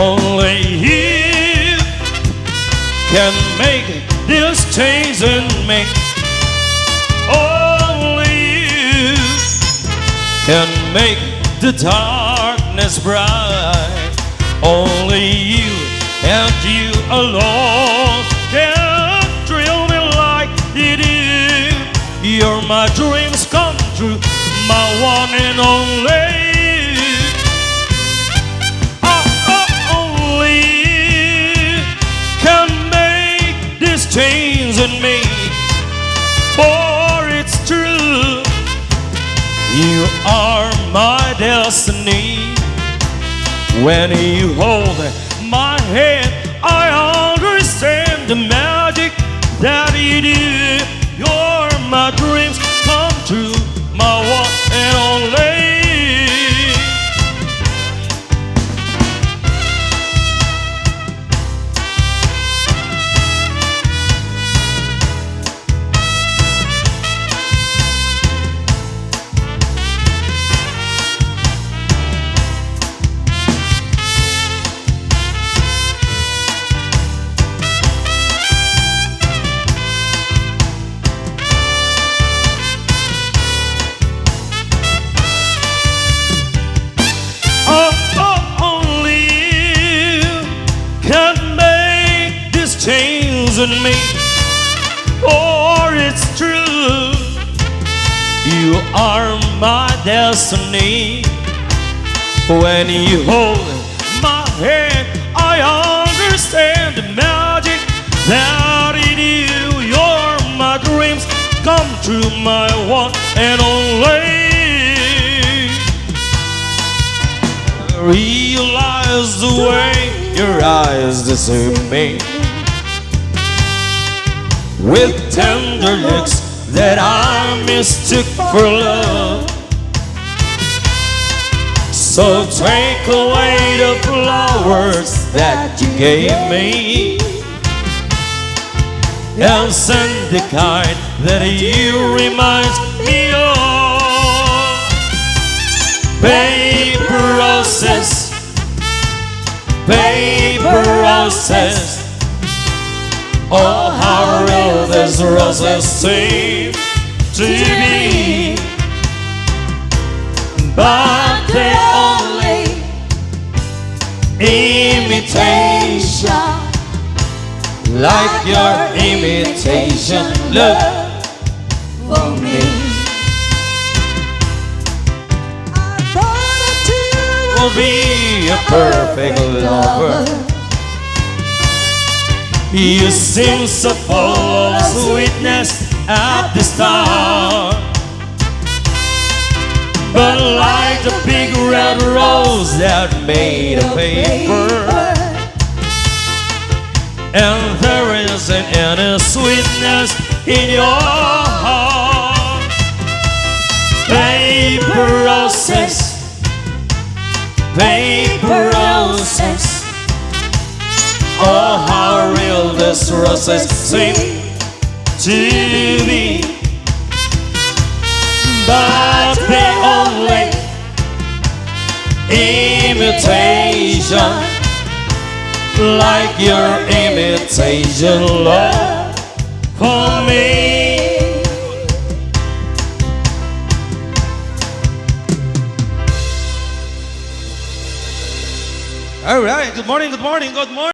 Only you can make this change in me. Only you can make the darkness bright. Only you and you alone can thrill me like you do. You're my dreams come true, my one and only. Only you can make this change in me. For it's true, you are my destiny. When you hold my hand, I understand the magic that you do. You're my dreams come true, my one and only. Change in me, for it's true, you are my destiny. When you hold my hand, I understand the magic that you do. You're my dreams come true, my one and only. Realize the way your eyes deceive me, with tender looks that I mistook for love. So take away the flowers that you gave me, and send the kind that you remind me of. Paper roses, paper roses. Oh, how real these roses seem to be, but they're only imitation, like your imitation love for me. I thought that you would be a perfect lover. You seem so full of sweetness at the start, but like the big red rose that made of paper, and there isn't any sweetness in your heart. Paper roses, paper roses. Oh, how real these roses seem to be, but they only imitation, like your imitation love for me. All right, good morning, good morning, good morning.